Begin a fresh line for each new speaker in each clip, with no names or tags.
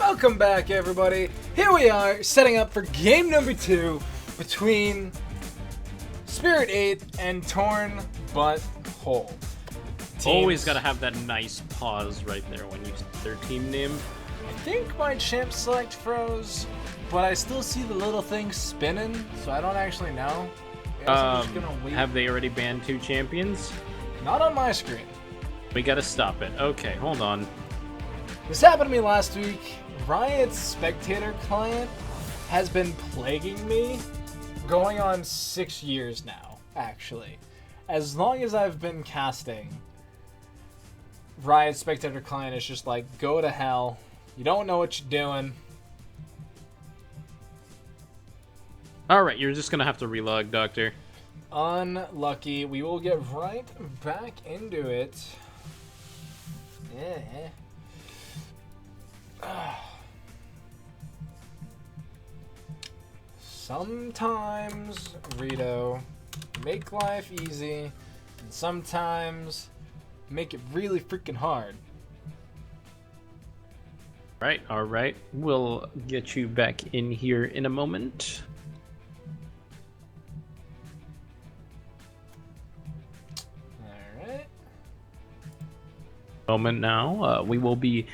Welcome back, everybody. Here we are, setting up for game number 2 between Spirit 8 and Torn Butthole.
Always gotta have that nice pause right there when you see their team name.
I think my champ select froze, but I still see the little thing spinning, so I don't actually know. I'm just gonna wait.
Have they already banned 2 champions?
Not on my screen.
We gotta stop it. Okay, hold on.
This happened to me last week. Riot's spectator client has been plaguing me going on 6 years now, actually. As long as I've been casting, Riot's spectator client is just like, go to hell. You don't know what you're doing.
Alright, you're just gonna have to relog, Doctor.
Unlucky. We will get right back into it. Yeah. Sometimes, Rito, make life easy, and sometimes make it really freaking hard.
Alright. We'll get you back in here in a moment.
Alright.
Moment now. We will be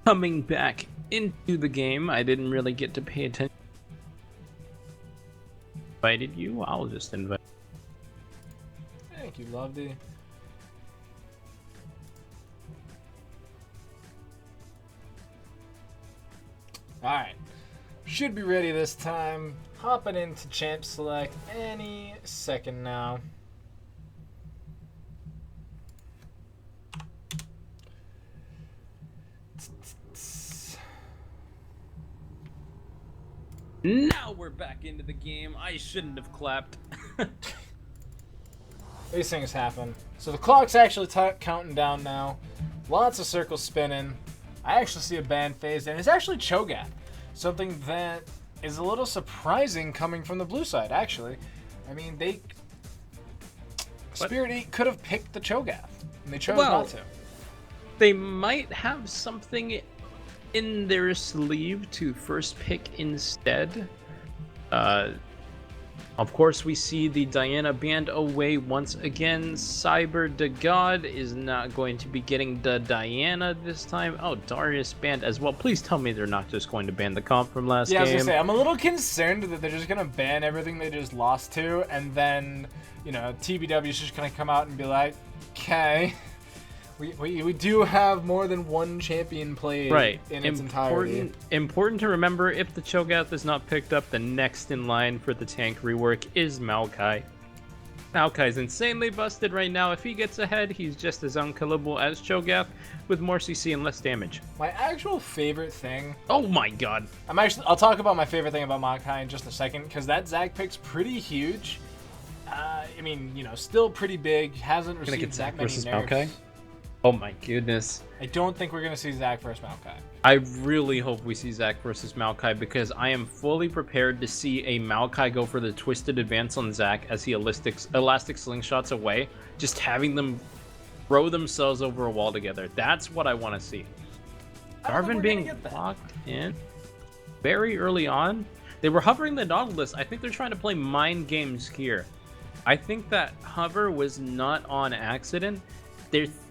coming back into the game. I didn't really get to pay attention. Invited you? I'll just invite.
Thank you, LoveDi. Alright. Should be ready this time. Hopping into champ select any second now.
Now we're back into the game. I shouldn't have clapped.
These things happen. So the clock's actually counting down now. Lots of circles spinning. I actually see a ban phase, and it's actually Cho'Gath. Something that is a little surprising coming from the blue side, actually. I mean, Spirit 8 could have picked the Cho'Gath, and they chose not to.
They might have something in their sleeve to first pick instead. Of course, we see the Diana banned away once again. Cyber the God is not going to be getting the Diana this time. Oh, Darius banned as well. Please tell me they're not just going to ban the comp from last game.
Yeah, I was gonna say, I'm a little concerned that they're just gonna ban everything they just lost to, and then, you know, TBW is just gonna come out and be like, okay. We do have more than one champion played in its entirety.
Important to remember, if the Cho'Gath is not picked up, the next in line for the tank rework is Maokai. Maokai's insanely busted right now. If he gets ahead, he's just as unkillable as Cho'Gath, with more CC and less damage.
My actual favorite thing...
Oh my god.
I'll talk about my favorite thing about Maokai in just a second, because that Zac pick's pretty huge. I mean, you know, still pretty big. Hasn't received that many nerfs.
Maokai? Oh my goodness.
I don't think we're going to see Zac versus Maokai.
I really hope we see Zac versus Maokai, because I am fully prepared to see a Maokai go for the twisted advance on Zac as he elastic slingshots away, just having them throw themselves over a wall together. That's what I want to see. Jarvan being blocked in very early on. They were hovering the Nautilus. I think they're trying to play mind games here. I think that hover was not on accident.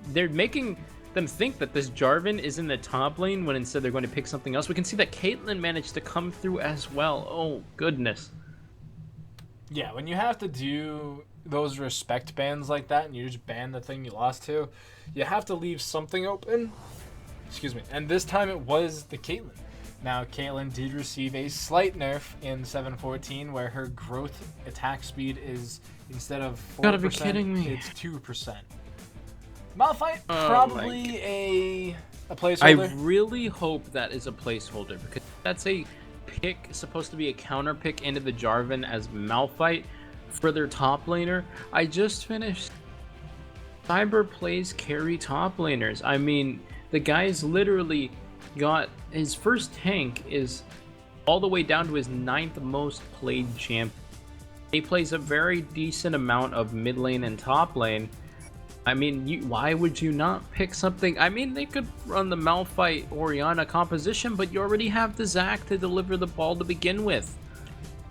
They're making them think that this Jarvan is in the top lane when instead they're going to pick something else. We can see that Caitlyn managed to come through as well. Oh, goodness.
Yeah, when you have to do those respect bans like that and you just ban the thing you lost to, you have to leave something open. Excuse me. And this time it was the Caitlyn. Now, Caitlyn did receive a slight nerf in 7.14 where her growth attack speed is, instead of 4%,
gotta be kidding me.
It's 2%. Malphite, probably a placeholder.
I really hope that is a placeholder, because that's a pick, supposed to be a counter pick into the Jarvan as Malphite for their top laner. I just finished Cyber plays carry top laners. I mean, the guy's literally got his first tank is all the way down to his 9th most played champ. He plays a very decent amount of mid lane and top lane. I mean, why would you not pick something? I mean, they could run the Malphite Orianna composition, but you already have the Zac to deliver the ball to begin with.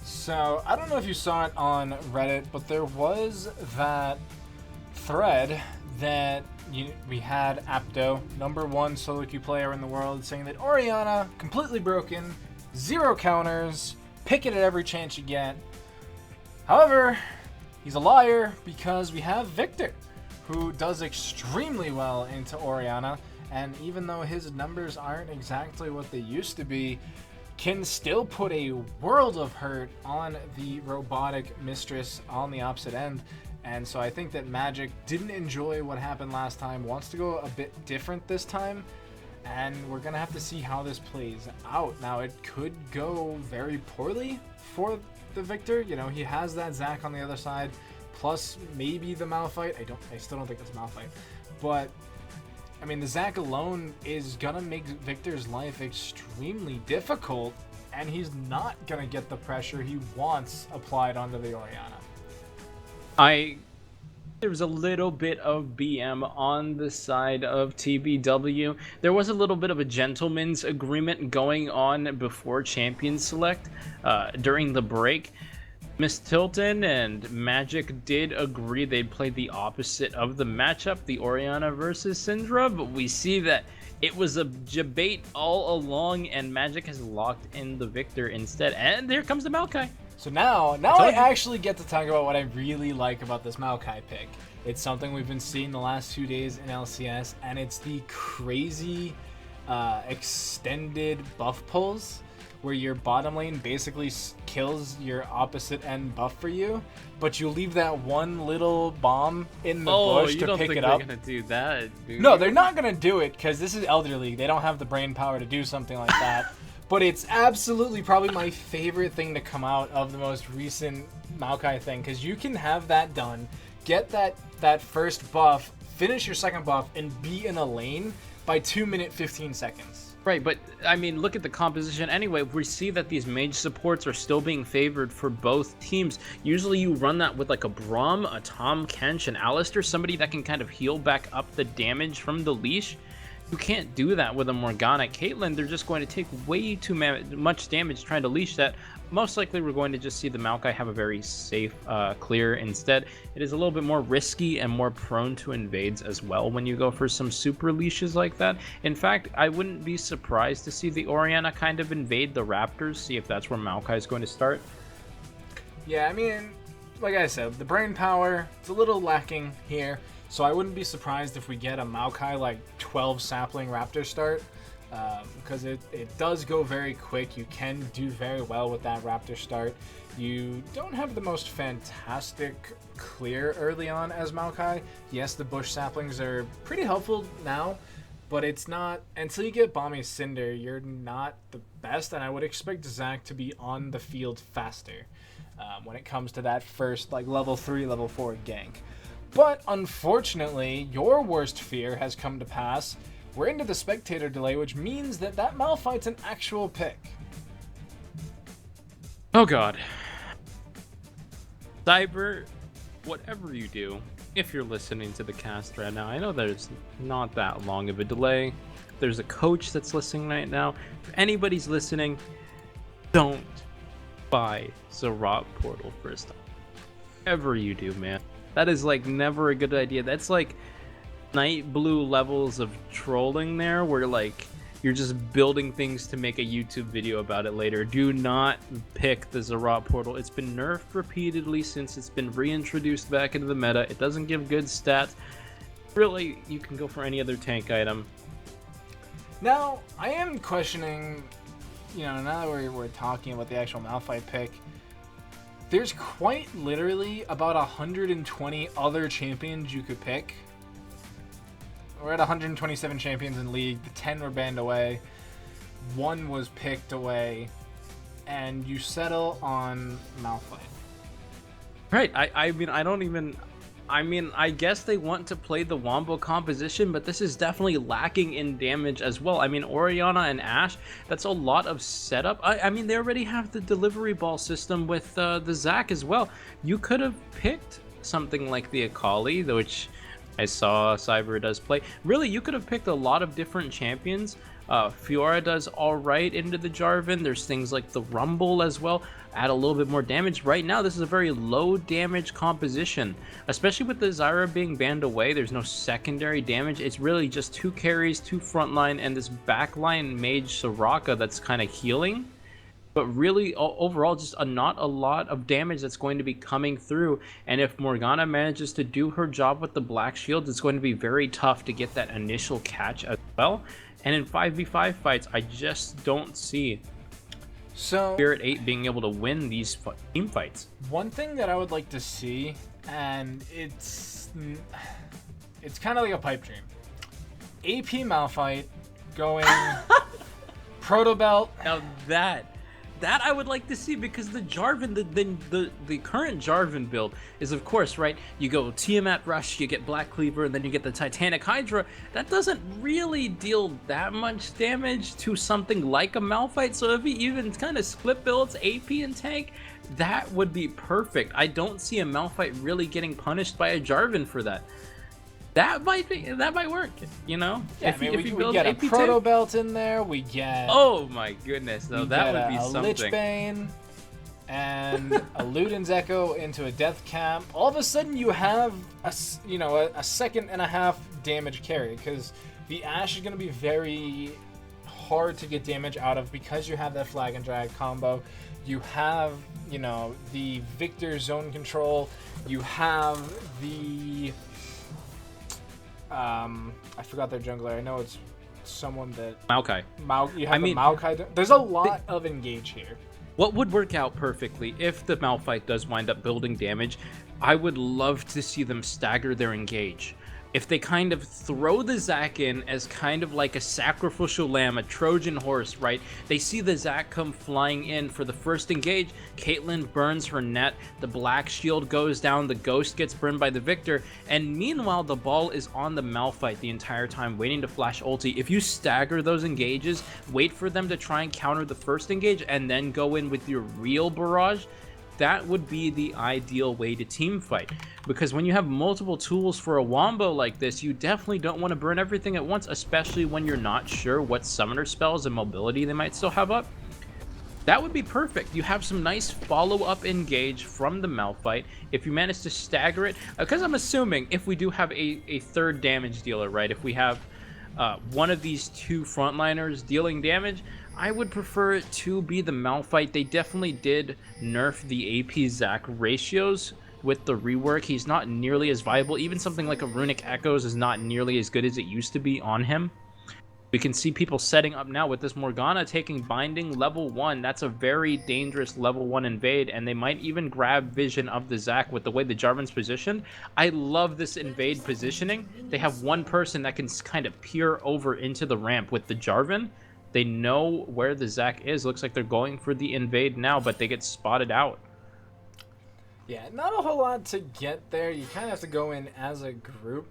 So, I don't know if you saw it on Reddit, but there was that thread that we had Apto, #1 solo queue player in the world, saying that Orianna, completely broken, 0 counters, pick it at every chance you get. However, he's a liar because we have Victor, who does extremely well into Orianna, and even though his numbers aren't exactly what they used to be, can still put a world of hurt on the robotic mistress on the opposite end. And so I think that Magic didn't enjoy what happened last time, wants to go a bit different this time, and we're going to have to see how this plays out. Now, it could go very poorly for the Victor. You know, he has that Zac on the other side, plus maybe the Malphite. I still don't think it's Malphite. But, I mean, the Zac alone is going to make Victor's life extremely difficult, and he's not going to get the pressure he wants applied onto the Orianna.
There was a little bit of BM on the side of TBW. There was a little bit of a gentleman's agreement going on before Champion Select during the break. Miss Tilton and Magic did agree they'd play the opposite of the matchup, the Orianna versus Syndra, but we see that it was a debate all along, and Magic has locked in the Victor instead. And there comes the Maokai.
So now I actually get to talk about what I really like about this Maokai pick. It's something we've been seeing the last 2 days in LCS, and it's the crazy extended buff pulls, where your bottom lane basically kills your opposite end buff for you, but you leave that one little bomb in the bush to pick it up.
They're gonna do that, dude?
No, they're not gonna do it, because this is Elder League. They don't have the brain power to do something like that. But it's absolutely probably my favorite thing to come out of the most recent Maokai thing, because you can have that done, get that first buff, finish your second buff, and be in a lane by 2 minutes 15 seconds.
Right, but I mean, look at the composition anyway. We see that these mage supports are still being favored for both teams. Usually you run that with like a Braum, a Tom Kench, an Alistair, somebody that can kind of heal back up the damage from the leash. You can't do that with a Morgana Caitlyn. They're just going to take way too much damage trying to leash that. Most likely we're going to just see the Maokai have a very safe clear instead. It is a little bit more risky and more prone to invades as well when you go for some super leashes like that. In fact, I wouldn't be surprised to see the Orianna kind of invade the Raptors, see if that's where Maokai is going to start.
Yeah, I mean, like I said, the brain power, it's a little lacking here. So I wouldn't be surprised if we get a Maokai like 12 sapling Raptor start, because it does go very quick. You can do very well with that Raptor start. You don't have the most fantastic clear early on as Maokai. Yes, the bush saplings are pretty helpful now, but it's not, until you get Bomby Cinder, you're not the best, and I would expect Zac to be on the field faster when it comes to that first like level 3, level 4 gank. But unfortunately, your worst fear has come to pass. We're into the spectator delay, which means that Malphite's an actual pick.
Oh god. Cyber, whatever you do, if you're listening to the cast right now, I know there's not that long of a delay. There's a coach that's listening right now. If anybody's listening, don't buy Zerat Portal first time. Whatever you do, man. That is like never a good idea. That's like Night Blue levels of trolling there, where like you're just building things to make a YouTube video about it later. Do not pick the Zerat Portal. It's been nerfed repeatedly since it's been reintroduced back into the meta. It doesn't give good stats. Really, you can go for any other tank item.
Now, I am questioning, you know, now that we're talking about the actual Malphite pick, there's quite literally about 120 other champions you could pick. We're at 127 champions in League. The 10 were banned away. 1 was picked away. And you settle on Malphite.
Right. I guess they want to play the Wombo composition, but this is definitely lacking in damage as well. I mean, Orianna and Ashe, that's a lot of setup. I mean, they already have the delivery ball system with the Zac as well. You could have picked something like the Akali, which I saw Cyber does play. Really, you could have picked a lot of different champions. Fiora does all right into the Jarvan. There's things like the Rumble as well. Add a little bit more damage. Right now, this is a very low damage composition, especially with the Zyra being banned away. There's no secondary damage. It's really just 2 carries, 2 frontline, and this backline mage Soraka that's kind of healing. But really, overall, just not a lot of damage that's going to be coming through. And if Morgana manages to do her job with the Black Shield, it's going to be very tough to get that initial catch as well. And in 5v5 fights, I just don't see Spirit 8 being able to win these team fights.
One thing that I would like to see, and it's kind of like a pipe dream. AP Malphite going Proto Belt.
Now that I would like to see, because the Jarvan, the current Jarvan build is, of course, right, you go Tiamat Rush, you get Black Cleaver, and then you get the Titanic Hydra. That doesn't really deal that much damage to something like a Malphite, so if he even kind of split builds AP and tank, that would be perfect. I don't see a Malphite really getting punished by a Jarvan for that. That might work, you know?
Yeah, if we get a Proto Belt in there, we get...
Oh my goodness, though, that would be something.
Lich Bane and a Luden's Echo into a Death Camp. All of a sudden, you have a second and a half damage carry, because the Ashe is going to be very hard to get damage out of because you have that Flag and Drag combo. You have, the Victor zone control. You have the... I forgot their jungler. I know it's someone that...
Maokai.
You have the Maokai. There's a lot of engage here.
What would work out perfectly if the Malphite does wind up building damage, I would love to see them stagger their engage. If they kind of throw the Zac in as kind of like a sacrificial lamb, a Trojan horse, right? They see the Zac come flying in for the first engage. Caitlyn burns her net. The Black Shield goes down. The Ghost gets burned by the Victor. And meanwhile, the ball is on the Malphite the entire time, waiting to flash ulti. If you stagger those engages, wait for them to try and counter the first engage, and then go in with your real barrage, that would be the ideal way to team fight, because when you have multiple tools for a wombo like this, you definitely don't want to burn everything at once, especially when you're not sure what summoner spells and mobility they might still have up. That would be perfect. You have some nice follow-up engage from the Malphite if you manage to stagger it, because I'm assuming if we do have a third damage dealer, right, if we have one of these 2 frontliners dealing damage, I would prefer it to be the Malphite. They definitely did nerf the AP Zac ratios with the rework. He's not nearly as viable. Even something like a Runic Echoes is not nearly as good as it used to be on him. We can see people setting up now with this Morgana taking Binding level 1. That's a very dangerous level 1 invade, and they might even grab vision of the Zac with the way the Jarvan's positioned. I love this invade positioning. They have one person that can kind of peer over into the ramp with the Jarvan. They know where the Zac is. Looks like they're going for the invade now, but they get spotted out.
Yeah, not a whole lot to get there. You kind of have to go in as a group.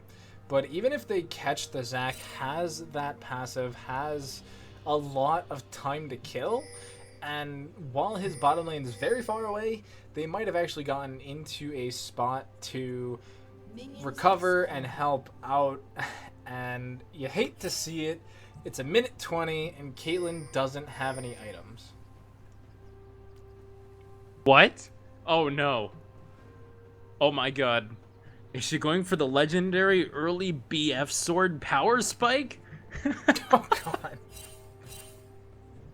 But even if they catch the Zac, has that passive, has a lot of time to kill. And while his bottom lane is very far away, they might have actually gotten into a spot to recover and help out. And you hate to see it. It's a minute 20, and Caitlyn doesn't have any items.
What? Oh, no. Oh, my God. Is she going for the legendary early BF sword power spike?
Oh, God.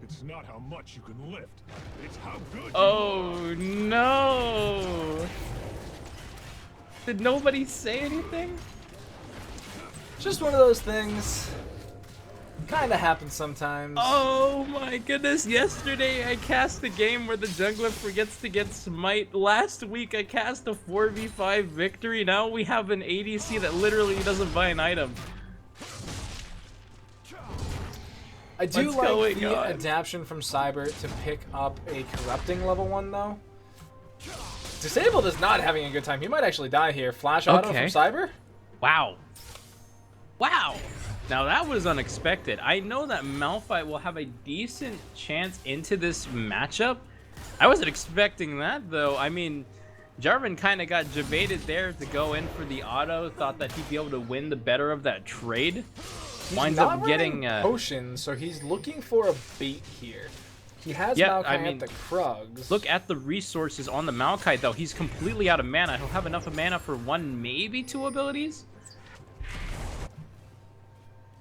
It's not how much you can lift. It's how good you
are. No. Did nobody say anything?
Just one of those things. Kind of happens sometimes.
Oh my goodness, yesterday I cast a game where the jungler forgets to get smite. Last week I cast a 4v5 victory. Now we have an ADC that literally doesn't buy an item.
I do like the adaptation from Cyber to pick up a corrupting level 1 though. Disabled is not having a good time. He might actually die here. Flash auto from Cyber?
Wow. Wow. Now that was unexpected. I know that Malphite will have a decent chance into this matchup. I wasn't expecting that though. I mean, Jarvan kind of got debated there to go in for the auto. Thought that he'd be able to win the better of that trade. Winds up getting
potions, so he's looking for a bait here. He has Maokai at the Krugs.
Look at the resources on the Maokai, though. He's completely out of mana. He'll have enough of mana for 1, maybe 2 abilities.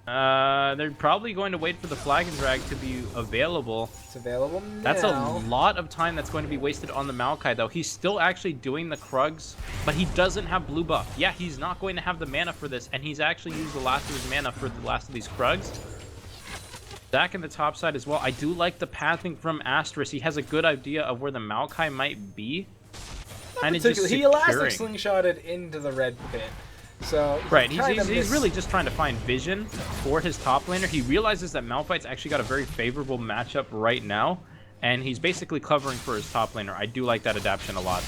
They're probably going to wait for the Flag and Drag to be available.
It's available now.
That's a lot of time that's going to be wasted on the Maokai, though. He's still actually doing the Krugs, but he doesn't have blue buff. Yeah, he's not going to have the mana for this, and he's actually used the last of his mana for the last of these Krugs. Zac in the top side as well. I do like the pathing from Asterisk. He has a good idea of where the Maokai might be.
Kind of just he elastic slingshotted into the red pit. So
right, he's really just trying to find vision for his top laner. He realizes that Malphite's actually got a very favorable matchup right now, and he's basically covering for his top laner. I do like that adaptation a lot.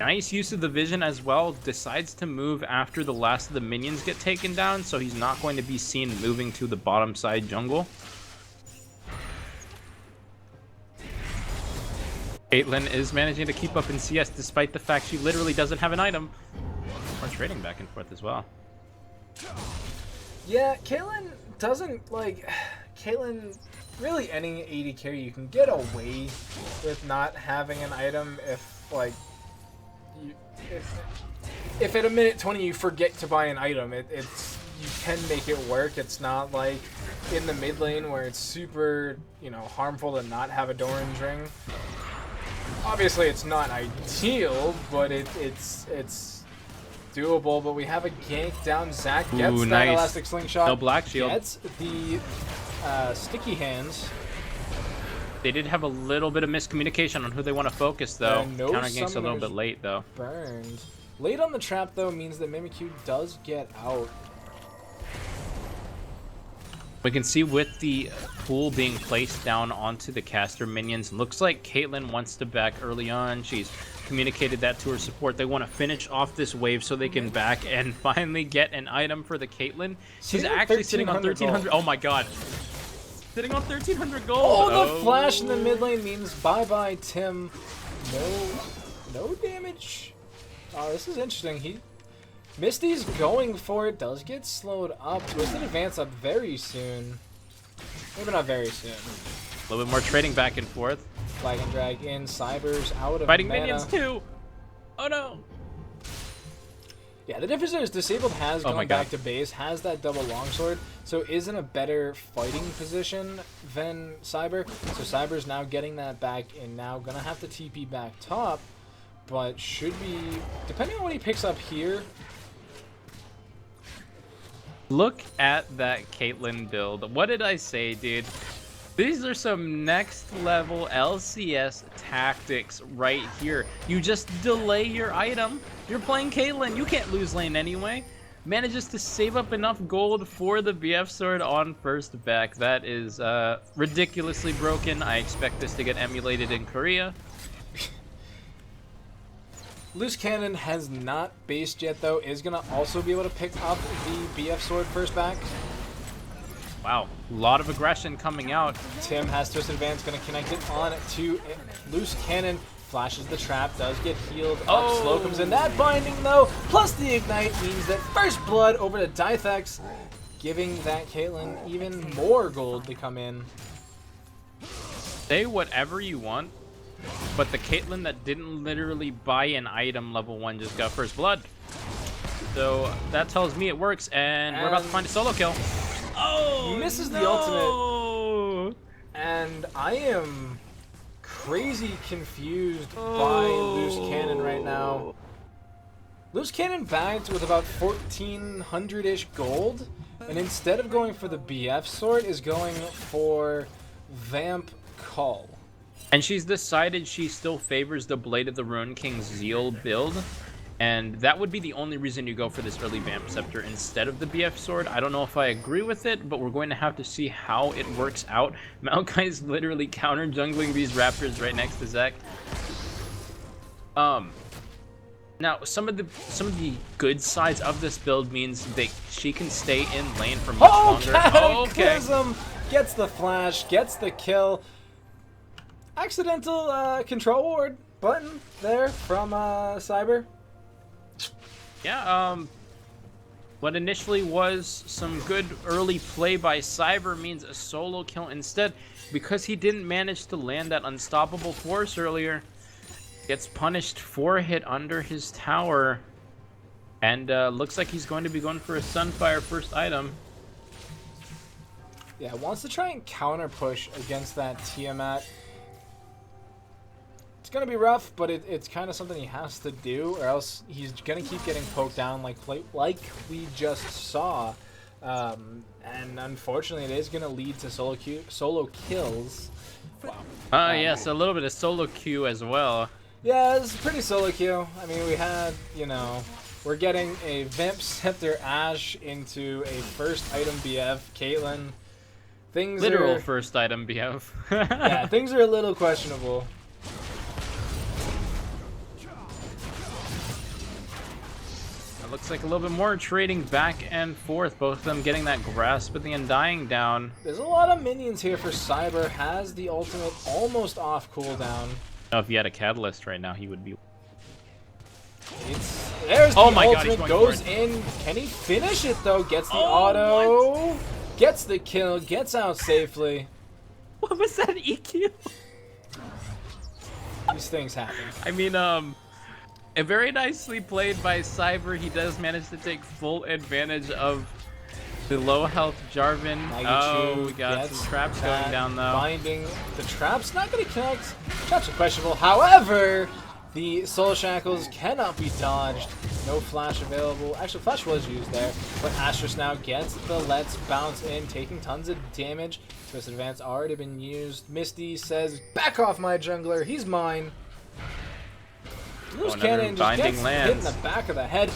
Nice use of the vision as well. Decides to move after the last of the minions get taken down, so he's not going to be seen moving to the bottom side jungle. Caitlyn is managing to keep up in CS despite the fact she literally doesn't have an item. We're trading back and forth as well.
Yeah, Caitlyn doesn't like... Caitlyn, really any AD carry, you can get away with not having an item if, like... If at a minute 20 you forget to buy an item, it's you can make it work. It's not like in the mid lane where it's super, you know, harmful to not have a Doran's ring. Obviously, it's not ideal, but it's doable. But we have a gank down. Zac gets that
nice.
elastic slingshot.
No black shield.
Gets the sticky hands.
They did have a little bit of miscommunication on who they want to focus, though.
No
Counter gank's a little bit late, though.
Burned. Late on the trap, though, means that Mimikyu does get out.
We can see with the pool being placed down onto the caster minions, looks like Caitlyn wants to back early on. She's communicated that to her support. They want to finish off this wave so they can back and finally get an item for the Caitlyn. She's actually sitting on 1,300. Oh my god. Sitting on 1,300 gold.
Oh, the flash in the mid lane means bye-bye, Tim. No damage. Oh, this is interesting. Misty's going for it. Does get slowed up. Twisted advance up very soon. Maybe not very soon.
A little bit more trading back and forth.
Flag and drag in. Cyber's out of
fighting
mana.
minions too. Oh no.
Yeah, the difference is Disabled has gone back to base, has that double longsword, so is in a better fighting position than Cyber. So Cyber's now getting that back and now gonna have to TP back top, but should be, depending on what he picks up here.
Look at that Caitlyn build. What did I say, dude? These are some next level LCS tactics right here. You just delay your item. You're playing Caitlyn. You can't lose lane anyway. Manages to save up enough gold for the BF sword on first back. That is ridiculously broken. I expect this to get emulated in Korea.
Loose Cannon has not based yet, though. Is going to also be able to pick up the BF sword first back.
Wow, a lot of aggression coming out.
Tim has Twisted Advance, going to connect it on to Loose Cannon. Flashes the trap, does get healed up. Slow comes in. That binding, though, plus the Ignite means that First Blood over to Dythex, giving that Caitlyn even more gold to come in.
Say whatever you want, but the Caitlyn that didn't literally buy an item level 1 just got First Blood. So that tells me it works, and we're about to find a solo kill. Oh,
misses the ultimate, and I am crazy confused by Loose Cannon right now. Loose Cannon bagged with about 1,400-ish gold, and instead of going for the BF sword, is going for Vamp Call.
And she's decided she still favors the Blade of the Ruin King's Zeal build. And that would be the only reason you go for this early Vamp Scepter instead of the BF Sword. I don't know if I agree with it, but we're going to have to see how it works out. Maokai's literally counter-jungling these Raptors right next to Zac. Now, some of the good sides of this build means that she can stay in lane for much longer.
Cataclysm gets the flash, gets the kill. Accidental control ward. button there from Cyber.
Yeah, what initially was some good early play by Cyber means a solo kill instead, because he didn't manage to land that unstoppable force earlier. Gets punished for a hit under his tower, and looks like he's going to be going for a Sunfire first item.
Yeah, wants to try and counter push against that Tiamat. It's going to be rough, but it's kind of something he has to do, or else he's going to keep getting poked down like we just saw. And unfortunately, it is going to lead to solo kills.
Wow. Yes, a little bit of solo queue as well.
Yeah, it's pretty solo queue. I mean, we had, you know, we're getting a Vamp Scepter Ashe into a first item BF Caitlyn. Things
Literal
are,
first item BF.
yeah, things are a little questionable.
It looks like a little bit more trading back and forth, both of them getting that grasp of the Undying down.
There's a lot of minions here for Cyber. Has the ultimate almost off cooldown.
Now, if he had a catalyst right now, he would be.
There's
oh
the
my God,
ultimate, goes in. Can he finish it though? Gets the auto. What? Gets the kill. Gets out safely.
What was that EQ?
These things happen.
I mean, a very nicely played by Cyber. He does manage to take full advantage of the low health Jarvan. Oh, we got some traps going down though.
Binding the traps, not going to connect. Traps are questionable. However, the Soul Shackles cannot be dodged. No flash available. Actually, flash was used there, but Astralis now gets the Let's Bounce in, taking tons of damage. Twisted Advance already been used. Misty says, "Back off, my jungler. He's mine." Loose cannon just gets hit in the back of the head.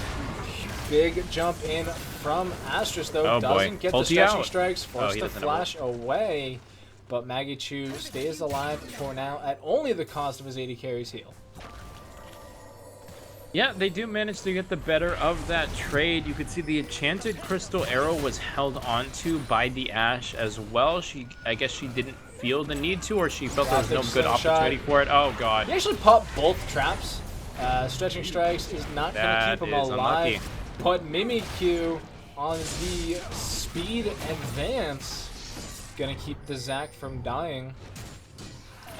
Big jump in from Astralis though. Doesn't get the stretching strikes. Forced to flash away. But Maggie Chu stays alive for now at only the cost of his 80 carries heal.
Yeah, they do manage to get the better of that trade. You could see the enchanted crystal arrow was held onto by the Ashe as well. I guess she didn't feel the need to, or she felt there was no good opportunity for it. Oh God.
He actually popped both traps. Stretching strikes is not going to keep him alive.
Unlucky.
But Mimikyu on the speed advance going to keep the Zac from dying.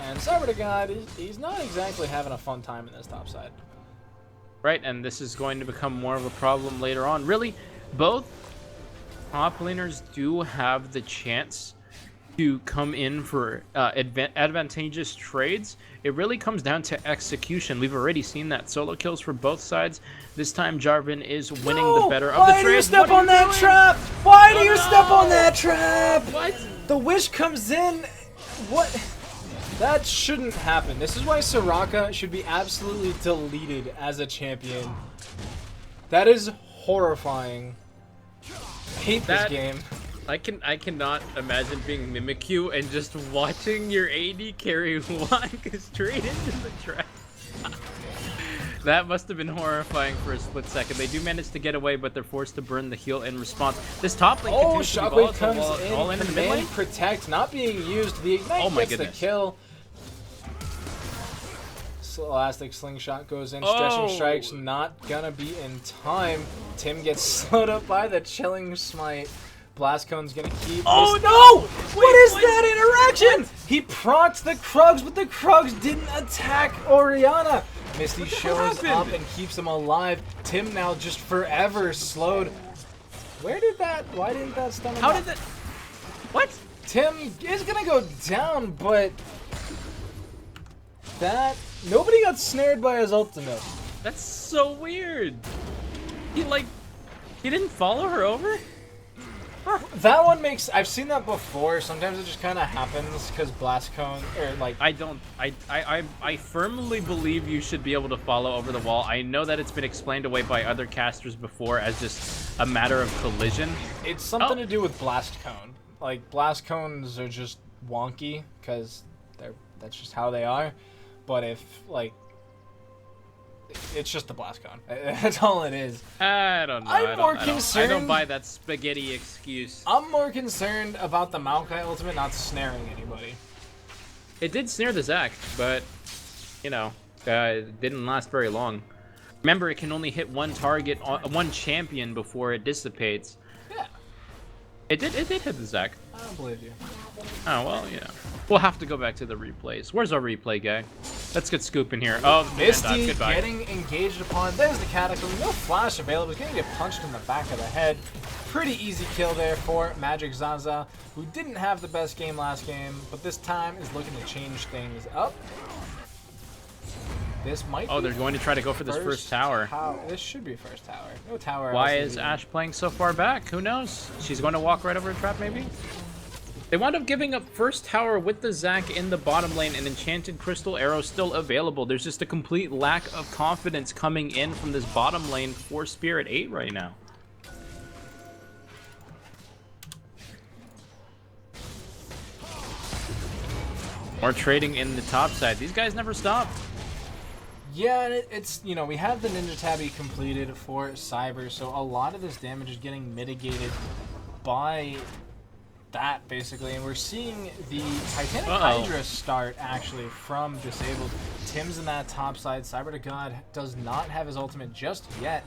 And Cyber to God, he's not exactly having a fun time in this top side.
Right, and this is going to become more of a problem later on. Really, both top laners do have the chance to come in for advantageous trades. It really comes down to execution. We've already seen that solo kills for both sides. This time Jarvan is winning the better of the trade.
Why do you step on that trap? Why do you step on that trap? What? The wish comes in. What? That shouldn't happen. This is why Soraka should be absolutely deleted as a champion. That is horrifying. I hate this game.
I cannot imagine being Mimikyu and just watching your AD carry walk straight into the trap. That must have been horrifying for a split second. They do manage to get away, but they're forced to burn the heal in response. This top lane continues to be
Shockwave comes
all in the mid lane.
Protect not being used. The Ignite gets the kill. Elastic Slingshot goes in. Stretching Strike's not gonna be in time. Tim gets slowed up by the Chilling Smite. Blastcone's gonna keep.
Oh no!
What is that interaction? He procced the Krugs, but the Krugs didn't attack Orianna. Misty shows up and keeps him alive. Tim now just forever slowed. Why didn't that stun him?
How did that? What?
Tim is gonna go down, but nobody got snared by his ultimate.
That's so weird. He didn't follow her over?
That one makes. I've seen that before. Sometimes it just kind of happens because Blastcone or like.
I firmly believe you should be able to follow over the wall. I know that it's been explained away by other casters before as just a matter of collision.
It's something to do with Blastcone. Like Blastcones are just wonky because that's just how they are. But if like. It's just the Blastcone. That's all it is.
I don't know. I don't buy that spaghetti excuse.
I'm more concerned about the Maokai ultimate not snaring anybody.
It did snare the Zac, but, you know. It didn't last very long. Remember, it can only hit one target, one champion before it dissipates.
Yeah.
It did hit the Zac.
I don't believe you.
Oh, well, yeah. We'll have to go back to the replays. Where's our replay guy? Let's get scooping here. Oh,
Misty
goodbye.
getting engaged upon. There's the Cataclysm. No flash available. He's going to get punched in the back of the head. Pretty easy kill there for Magic Zaza, who didn't have the best game last game, but this time is looking to change things up. This might
Oh,
be
they're going to try to go for this first tower.
This should be first tower. No tower.
Why is Ashe playing so far back? Who knows? She's going to walk right over a trap, maybe? They wound up giving up first tower with the Zac in the bottom lane, and Enchanted Crystal Arrow still available. There's just a complete lack of confidence coming in from this bottom lane for Spirit 8 right now. More trading in the top side. These guys never stop.
Yeah, and it's, you know, we have the Ninja Tabby completed for Cyber, so a lot of this damage is getting mitigated by that, basically. And we're seeing the Titanic Hydra start, actually, from disabled. Tim's in that top side. Cyber to God does not have his ultimate just yet.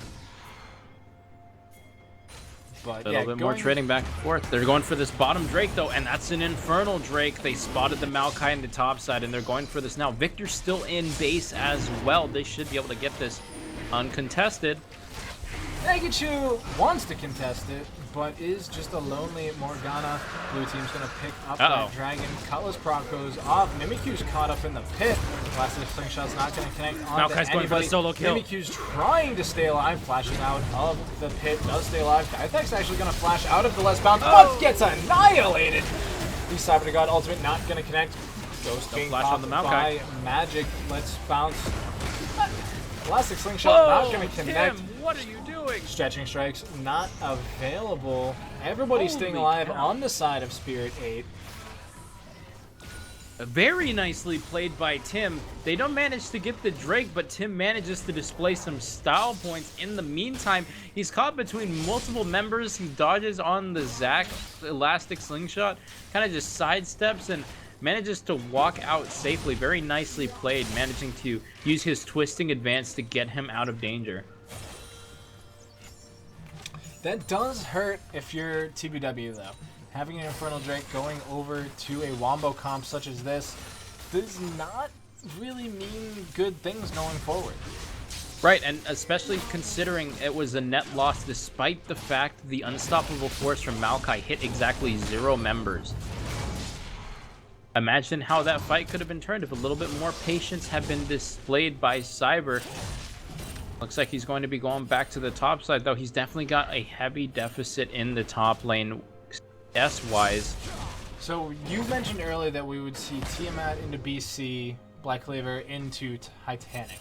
But,
a little bit more trading back and forth. They're going for this bottom Drake, though, and that's an Infernal Drake. They spotted the Maokai in the top side, and they're going for this now. Victor's still in base as well. They should be able to get this uncontested.
Negachu wants to contest it, but is just a lonely Morgana. Blue team's going to pick up that dragon. Cutlass proc goes off. Mimikyu's caught up in the pit. Last slingshot's not going to connect on
Maokai's going for the solo kill.
Mimikyu's trying to stay alive, flashing out of the pit. Does stay alive. Diathek's actually going to flash out of the less bounce, but gets annihilated. The Cyber to God ultimate not going to connect. Ghost being
flash on the Maokai.
by Magic. Let's bounce. Elastic slingshot not going to connect.
Tim, what are you doing?
Stretching strikes not available. Everybody's staying alive on the side of Spirit 8.
Very nicely played by Tim. They don't manage to get the Drake, but Tim manages to display some style points. In the meantime, he's caught between multiple members. He dodges on the Zac elastic slingshot, kind of just sidesteps and manages to walk out safely. Very nicely played, managing to use his twisting advance to get him out of danger.
That does hurt if you're TBW, though. Having an Infernal Drake going over to a Wombo comp such as this does not really mean good things going forward.
Right, and especially considering it was a net loss despite the fact the unstoppable force from Maokai hit exactly 0 members. Imagine how that fight could have been turned if a little bit more patience had been displayed by Cyber. Looks like he's going to be going back to the top side, though. He's definitely got a heavy deficit in the top lane, S-wise.
So you mentioned earlier that we would see Tiamat into BC, Black Cleaver into Titanic.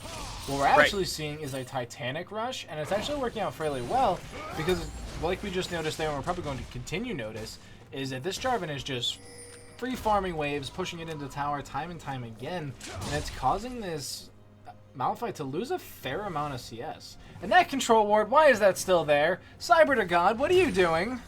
What we're actually seeing is a Titanic rush, and it's actually working out fairly well because, like we just noticed there, and we're probably going to continue notice, is that this Jarvan is just free farming waves, pushing it into tower time and time again, and it's causing this Malphite to lose a fair amount of CS. And that control ward, why is that still there? Cyber to God, what are you doing?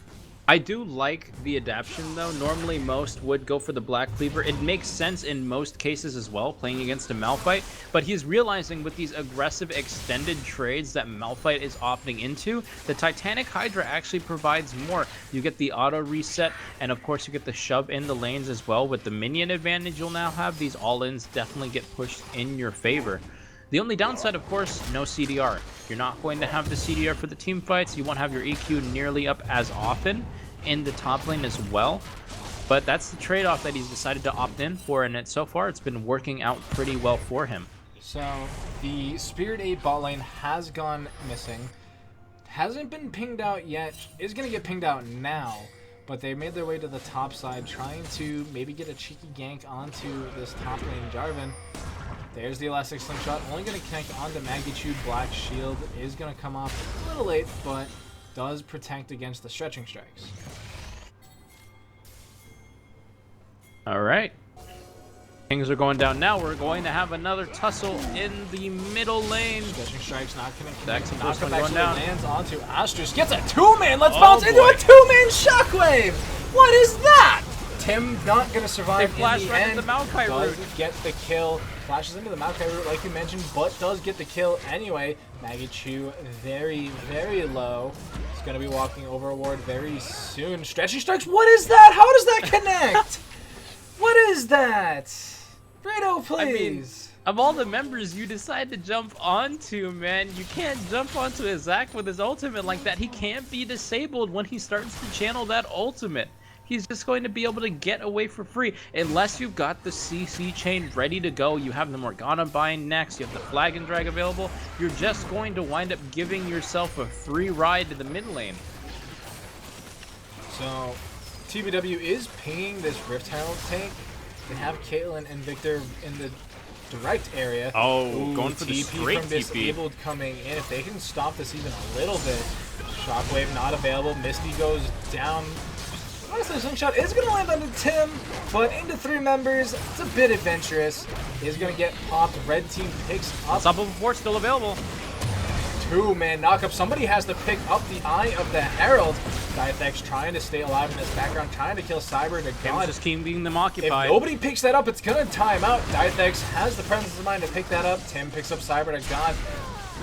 I do like the adaptation, though. Normally, most would go for the Black Cleaver. It makes sense in most cases as well, playing against a Malphite. But he's realizing with these aggressive extended trades that Malphite is opting into, the Titanic Hydra actually provides more. You get the auto reset, and of course you get the shove in the lanes as well. With the minion advantage you'll now have, these all-ins definitely get pushed in your favor. The only downside, of course, no CDR. You're not going to have the CDR for the team fights. You won't have your EQ nearly up as often in the top lane as well. But that's the trade-off that he's decided to opt in for, and so far it's been working out pretty well for him.
So the Spirit 8 bot lane has gone missing. Hasn't been pinged out yet. Is going to get pinged out now. But they made their way to the top side, trying to maybe get a cheeky gank onto this top lane Jarvan. There's the elastic slingshot, only going to connect onto Magnitude. Black Shield is going to come off a little late, but does protect against the stretching strikes.
All right. Things are going down now. We're going to have another tussle in the middle lane.
Stretching strikes not going to
That's
connect.
the first one going down.
Lands onto Astrus. Gets a 2-man. Let's bounce into a 2-man shockwave. What is that? Tim not gonna survive.
They flash
in the
right
end.
into the Maokai
Does
root.
get the kill. Flashes into the Maokai root, like you mentioned, but does get the kill anyway. Magachu very, very low. He's gonna be walking over a ward very soon. Stretching strikes. What is that? How does that connect? What is that? Fredo, please.
Of all the members you decide to jump onto, man, you can't jump onto a Zac with his ultimate like that. He can't be disabled when he starts to channel that ultimate. He's just going to be able to get away for free. Unless you've got the CC chain ready to go, you have the Morgana bind next, you have the flag and drag available, you're just going to wind up giving yourself a free ride to the mid lane.
So, TBW is pinging this Rift Herald tank. They have Caitlyn and Victor in the direct area.
Oh, going for the straight
from
TP.
Disabled coming in. If they can stop this even a little bit. Shockwave not available. Misty goes down. Honestly, Slingshot is going to land on Tim, but into 3 members, it's a bit adventurous. He's going to get popped. Red team picks up.
Unstoppable Force still available.
2-man knockup. Somebody has to pick up the Eye of the Herald. Diathex trying to stay alive in this background, trying to kill Cyber to
Tim's
God.
just keeping them
If
occupied.
nobody picks that up, it's going to time out. Diathex has the presence of mind to pick that up. Tim picks up Cyber to God.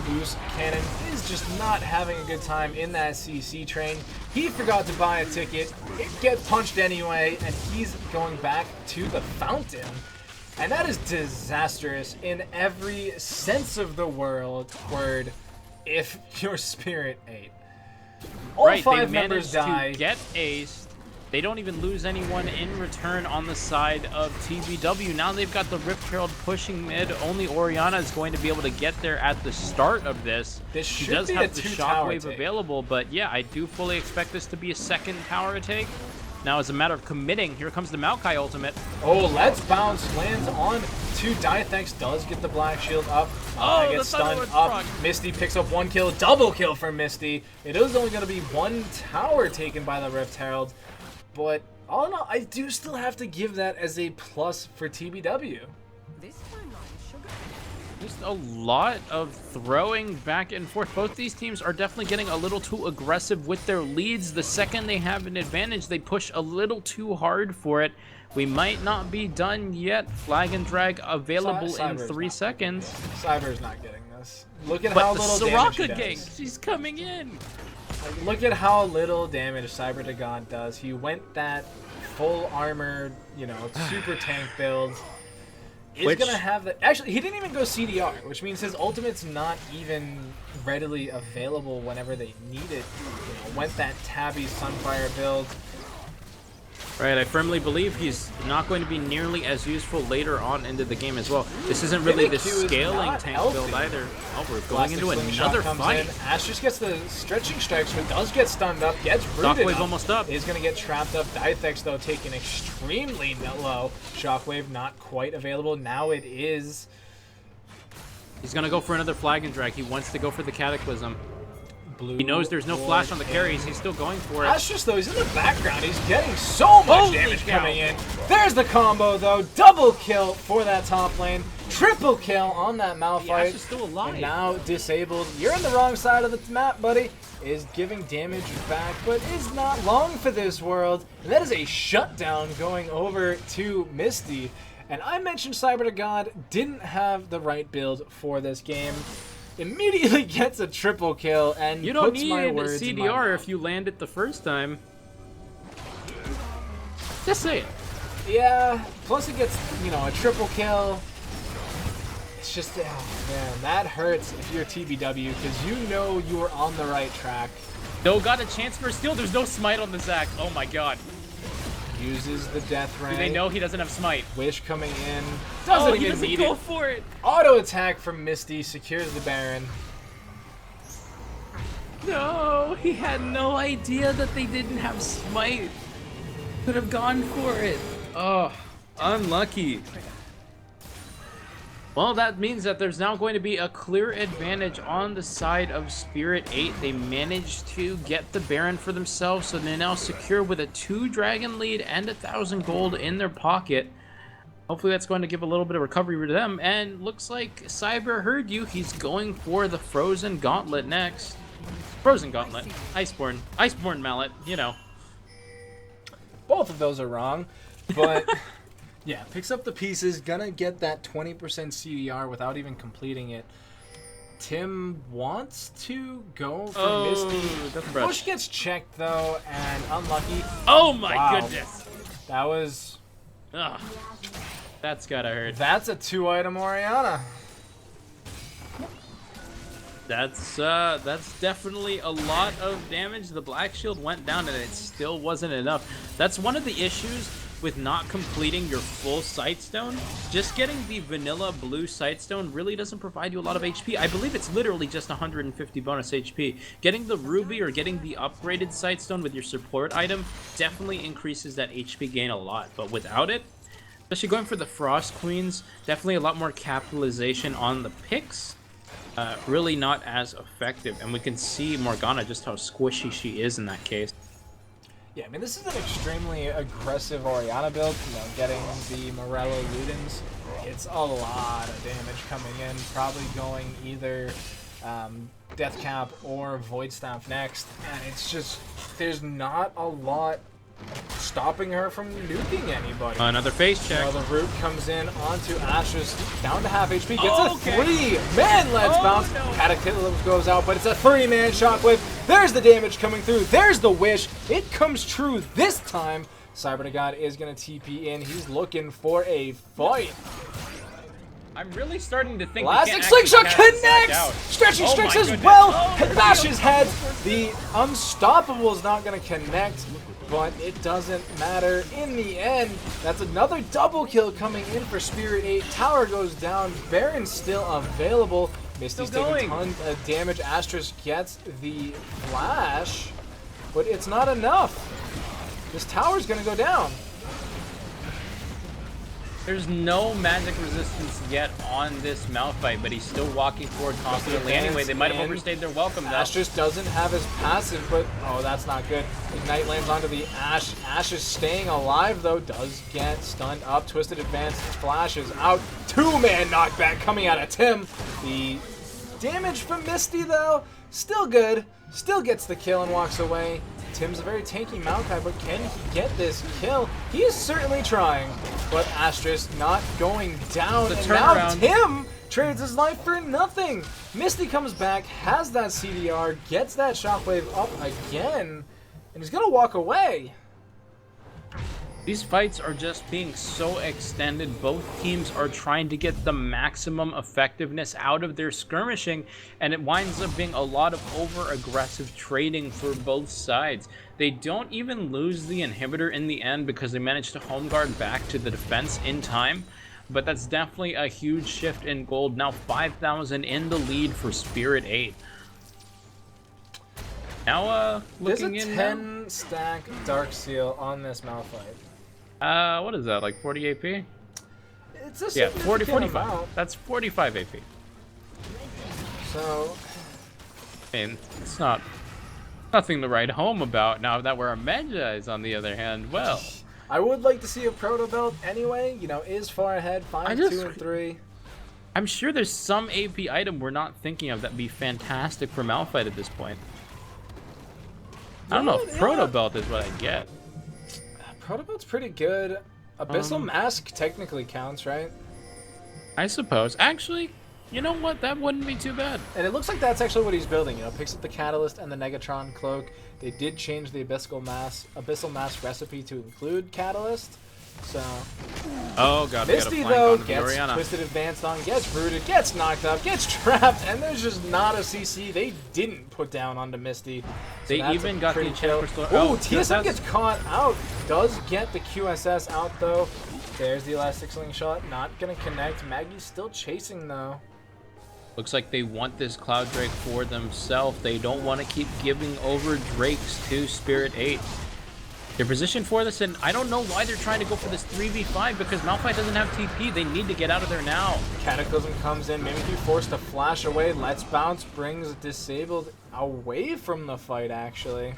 Loose Cannon is just not having a good time in that CC train. He forgot to buy a ticket. It gets punched anyway, and he's going back to the fountain. And that is disastrous in every sense of the word if your spirit ate. All
Right,
5
they
members
managed
die.
to get aced. They don't even lose anyone in return on the side of TBW. Now they've got the Rift Herald pushing mid. Only Orianna is going to be able to get there at the start of this.
This
She
should
does
be
have
a
the
2-tower
Shockwave
take.
available, but yeah, I do fully expect this to be a second tower take. Now, as a matter of committing, here comes the Maokai ultimate.
Oh, let's bounce. Lands on to Diathex. Does get the black shield up.
Oh,
Gets
the
stunned
Thunderwave
up.
proc.
Misty picks up 1 kill. Double kill for Misty. It is only going to be 1 tower taken by the Rift Herald. But all in all, I do still have to give that as a plus for TBW.
This timeline, sugar.
Just a lot of throwing back and forth. Both these teams are definitely getting a little too aggressive with their leads. The second they have an advantage, they push a little too hard for it. We might not be done yet. Flag and drag available in
Cyber's
3
not
seconds.
Cyber's not getting this. Look at
But
how
the
little damage he
Soraka
does.
gank, she's coming in.
Like, look at how little damage Cyber to God does. He went that full armor, you know, super tank build. Is
Which-
gonna have that. Actually, he didn't even go CDR, which means his ultimate's not even readily available whenever they need it. You know, went that Tabby Sunfire build.
Right, I firmly believe he's not going to be nearly as useful later on into the game as well. This isn't really the
Mimic Q is
scaling
not
tank
healthy.
build either. Oh, we're going
Plastic
into
Slingshot
another
comes
fight.
in. Ash just gets the stretching strikes, but does get stunned up, gets rooted
Shockwave
up.
almost up.
Is going to get trapped up. Diathex, though, taken extremely low. Shockwave not quite available. Now it is.
He's going to go for another flag and drag. He wants to go for the Cataclysm.
Blue
He knows there's no
ward
flash on the
in.
carries. He's still going for it.
Ash just, though, he's in the background. He's getting so much
Holy
damage
cow.
coming in. There's the combo, though. Double kill for that top lane. Triple kill on that
The Ash is
Malphite.
still alive.
And now disabled. You're on the wrong side of the map, buddy. Is giving damage back, but is not long for this world. And that is a shutdown going over to Misty. And I mentioned Cyber to God didn't have the right build for this game. Immediately gets a triple kill and
You don't
puts
need
my words in my
CDR
mouth.
if you land it the first time. Just say it.
Yeah, plus it gets, you know, a triple kill. It's just, oh, man, that hurts if you're TBW because you know you were on the right track.
No, got a chance for a steal. There's no smite on the Zac. Oh my god.
Uses the death ray.
Do they know he doesn't have smite?
Wish coming in. Doesn't
he
even
doesn't
need
go
it.
for it.
Auto attack from Misty secures the Baron.
No, he had no idea that they didn't have smite. Could have gone for it. Oh, unlucky. Well, that means that there's now going to be a clear advantage on the side of Spirit 8. They managed to get the Baron for themselves, so they're now secure with a 2-dragon lead and 1,000 gold in their pocket. Hopefully that's going to give a little bit of recovery to them. And looks like Cyber heard you. He's going for the Frozen Gauntlet next. Frozen Gauntlet. Iceborne. Iceborne Mallet, you know.
Both of those are wrong. But yeah, picks up the pieces, gonna get that 20% CDR without even completing it. Tim wants to go for Misty.
that's
Bush gets checked though, and unlucky.
Oh my
Wow.
goodness.
That was...
Ugh. That's gotta hurt.
That's a 2-item Orianna.
That's definitely a lot of damage. The black shield went down and it still wasn't enough. That's one of the issues with not completing your full sightstone. Just getting the vanilla blue sightstone really doesn't provide you a lot of HP. I believe it's literally just 150 bonus HP. Getting the ruby or getting the upgraded sightstone with your support item definitely increases that HP gain a lot, but without it, especially going for the Frost Queens, definitely a lot more capitalization on the picks. Really not as effective, and we can see Morgana just how squishy she is in that case.
Yeah, I mean, this is an extremely aggressive Orianna build. You know, getting the Morello Ludens, it's a lot of damage coming in. Probably going either Death Cap or Void Staff next, and it's just, there's not a lot stopping her from nuking anybody.
Another face check.
The root comes in onto Ashes, down to half HP, gets a 3-man Let's Bounce.
No.
Cataclysm goes out, but it's a 3-man Shockwave. There's the damage coming through. There's the wish. It comes true this time. Cyber God is going to TP in. He's looking for a fight.
I'm really starting to think
Elastic Slingshot connects! Stretching Strix as well! Bashes heads! The Unstoppable is not going to connect, but it doesn't matter. In the end, that's another double kill coming in for Spirit 8. Tower goes down. Baron's still available. Misty's taking tons of damage. Astralis gets the flash, but it's not enough. This tower's going to go down.
There's no magic resistance yet on this Malphite, but he's still walking forward confidently anyway. They might have overstayed their welcome, though.
Ash just doesn't have his passive, but oh, that's not good. Ignite lands onto the Ash. Ash is staying alive, though. Does get stunned up. Twisted Advance flashes out. 2-man knockback coming out of Tim. The damage from Misty, though, still good. Still gets the kill and walks away. Tim's a very tanky Maokai, but can he get this kill? He is certainly trying, but Asterisk not going down. And now Tim trades his life for nothing. Misty comes back, has that CDR, gets that Shockwave up again, and he's going to walk away.
These fights are just being so extended. Both teams are trying to get the maximum effectiveness out of their skirmishing, and it winds up being a lot of over-aggressive trading for both sides. They don't even lose the inhibitor in the end because they managed to home guard back to the defense in time, but that's definitely a huge shift in gold. Now 5,000 in the lead for Spirit 8. Now, looking
in. There's a 10 stack Dark Seal on this Malphite.
What is that, like 40 AP?
It's a
yeah, 45.
Amount.
That's 45 AP.
So,
I mean, it's nothing to write home about now that we're a Magi on the other hand. Well,
I would like to see a proto belt anyway. You know, is far ahead, 5, 2, and 3.
I'm sure there's some AP item we're not thinking of that'd be fantastic for Malphite at this point. I don't know if Proto Belt is what I get.
Proto Belt's pretty good. Abyssal Mask technically counts, right?
I suppose. Actually, you know what? That wouldn't be too bad.
And it looks like that's actually what he's building. You know, picks up the Catalyst and the Negatron Cloak. They did change the Abyssal Mask recipe to include Catalyst. So,
oh god,
Misty though gets Twisted Advanced on, gets rooted, gets knocked up, gets trapped, and there's just not a CC they didn't put down onto Misty. So
they even got the
kill. Oh, TSM gets caught out. Does get the QSS out though. There's the Elastic Slingshot, not gonna connect. Maggie's still chasing though.
Looks like they want this Cloud Drake for themselves. They don't want to keep giving over Drakes to Spirit 8. They're positioned for this, and I don't know why they're trying to go for this 3v5 because Malphite doesn't have TP. They need to get out of there now.
Cataclysm comes in, Mimikyu forced to flash away. Let's Bounce brings Disabled away from the fight, actually.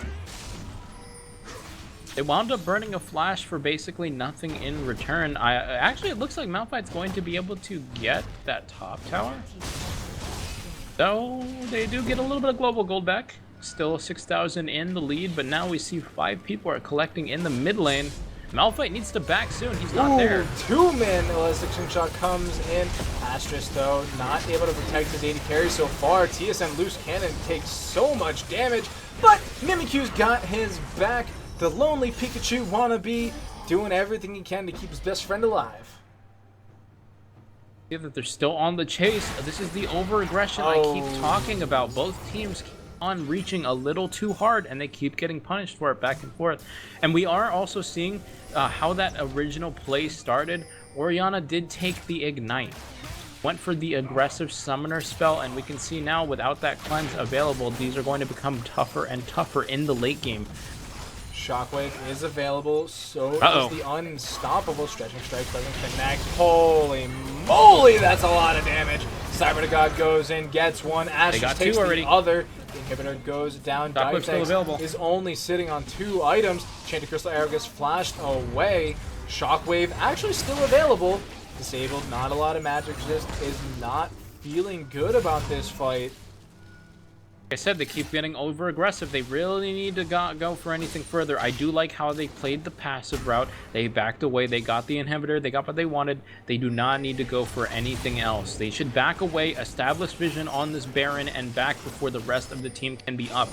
They wound up burning a flash for basically nothing in return. Actually, it looks like Malphite's going to be able to get that top tower. So they do get a little bit of global gold back. Still 6,000 in the lead, but now we see 5 people are collecting in the mid lane. Malphite needs to back soon. He's not there.
Two-man elastic slingshot comes in. Asterisk, though, not able to protect his AD carry so far. TSM Loose Cannon takes so much damage, but Mimikyu's got his back. The lonely Pikachu wannabe doing everything he can to keep his best friend alive.
See that they're still on the chase. This is the over-aggression I keep talking about. Both teams keep on reaching a little too hard, and they keep getting punished for it back and forth. And we are also seeing how that original play started. Orianna did take the Ignite, went for the aggressive summoner spell, and we can see now without that cleanse available, these are going to become tougher and tougher in the late game.
Shockwave is available, so is the unstoppable. Stretching Strike doesn't connect. Holy moly, that's a lot of damage. Cyber to God goes in, gets one. Ash takes the other. The inhibitor goes down. Ditex is only sitting on 2 items. Chanted Crystal Arrow gets flashed away. Shockwave actually still available. Disabled, not a lot of magic, just is not feeling good about this fight.
Like I said, they keep getting over aggressive. They really need to go for anything further. I do like how they played the passive route. They backed away. They got the inhibitor. They got what they wanted. They do not need to go for anything else. They should back away, establish vision on this Baron, and back before the rest of the team can be up.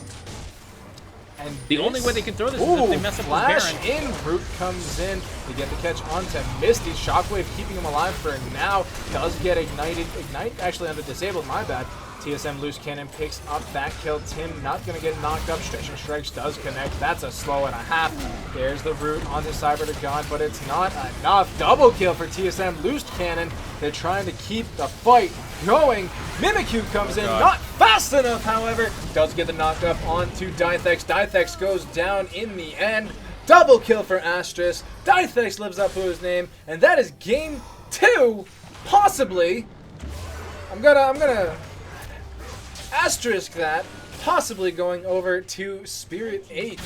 And the only way they can throw this is if they mess up this Baron.
Brute comes in to get the catch onto Misty. Shockwave keeping him alive for now. Does get ignited. Ignite actually under disabled, my bad. TSM Loose Cannon picks up that kill. Tim not going to get knocked up. Stretching Strikes does connect. That's a slow and a half. There's the root on the Cyber to God, but it's not enough. Double kill for TSM Loose Cannon. They're trying to keep the fight going. Mimikyu comes in, not fast enough, however. Does get the knock-up onto Dithex. Dithex goes down in the end. Double kill for Astris. Dithex lives up to his name, and that is game 2, possibly. I'm gonna asterisk that, possibly going over to Spirit 8.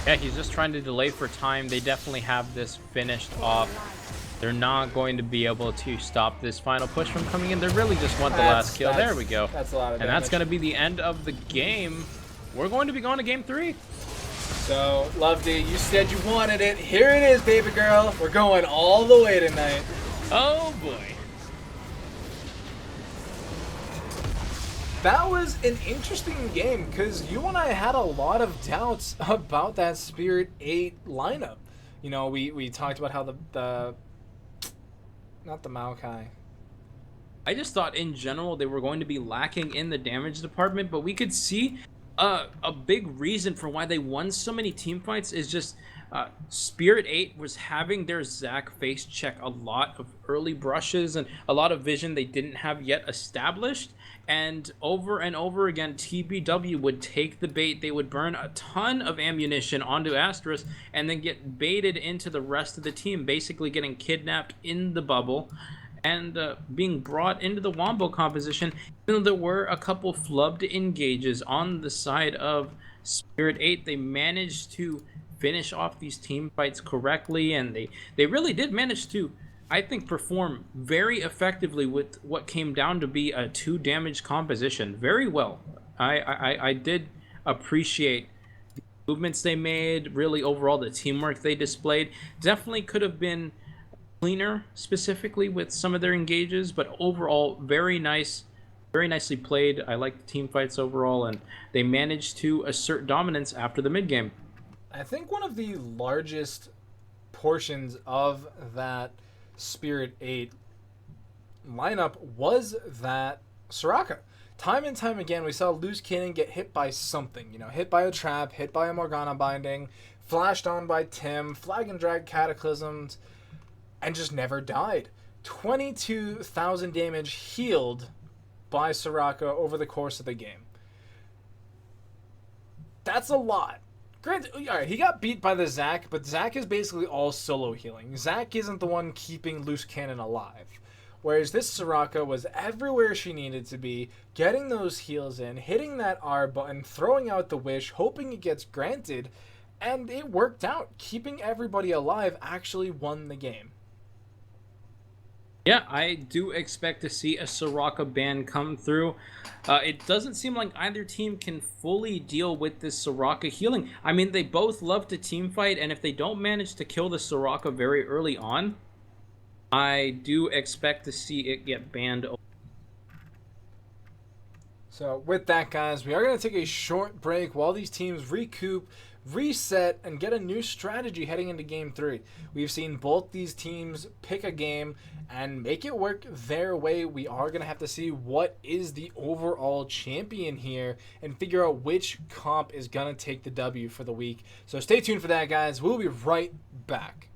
Yeah, he's just trying to delay for time. They definitely have this finished off. They're not going to be able to stop this final push from coming in. They really just want the last kill. There we go.
That's a lot of damage.
And that's going to be the end of the game. We're going to be going to game 3.
So, LoveDi, you said you wanted it. Here it is, baby girl. We're going all the way tonight.
Oh, boy.
That was an interesting game because you and I had a lot of doubts about that Spirit 8 lineup. You know, we talked about how the not the Maokai.
I just thought in general they were going to be lacking in the damage department, but we could see a big reason for why they won so many team fights is just Spirit 8 was having their Zac face check a lot of early brushes and a lot of vision they didn't have yet established. And over again, TBW would take the bait. They would burn a ton of ammunition onto Asterisk and then get baited into the rest of the team, basically getting kidnapped in the bubble and being brought into the Wombo composition. Even though there were a couple flubbed engages on the side of Spirit 8, they managed to finish off these team fights correctly, and they really did manage to, I think, perform very effectively with what came down to be a 2 damage composition. Very well. I did appreciate the movements they made, really overall the teamwork they displayed. Definitely could have been cleaner specifically with some of their engages, but overall very nice, very nicely played. I like the team fights overall, and they managed to assert dominance after the mid game.
I think one of the largest portions of that Spirit 8 lineup was that Soraka. Time and time again, we saw Loose Cannon get hit by something. You know, hit by a trap, hit by a Morgana binding, flashed on by Tim, flag and drag cataclysms, and just never died. 22,000 damage healed by Soraka over the course of the game. That's a lot. Granted, all right, he got beat by the Zac, but Zac is basically all solo healing. Zac isn't the one keeping Loose Cannon alive. Whereas this Soraka was everywhere she needed to be, getting those heals in, hitting that R button, throwing out the wish, hoping it gets granted, and it worked out. Keeping everybody alive actually won the game.
Yeah, I do expect to see a Soraka ban come through. It doesn't seem like either team can fully deal with this Soraka healing. I mean, they both love to team fight, and if they don't manage to kill the Soraka very early on, I do expect to see it get banned.
So with that, guys, we are going to take a short break while these teams recoup, reset, and get a new strategy heading into Game 3. We've seen both these teams pick a game and make it work their way. We are going to have to see what is the overall champion here and figure out which comp is going to take the W for the week. So stay tuned for that, guys. We'll be right back.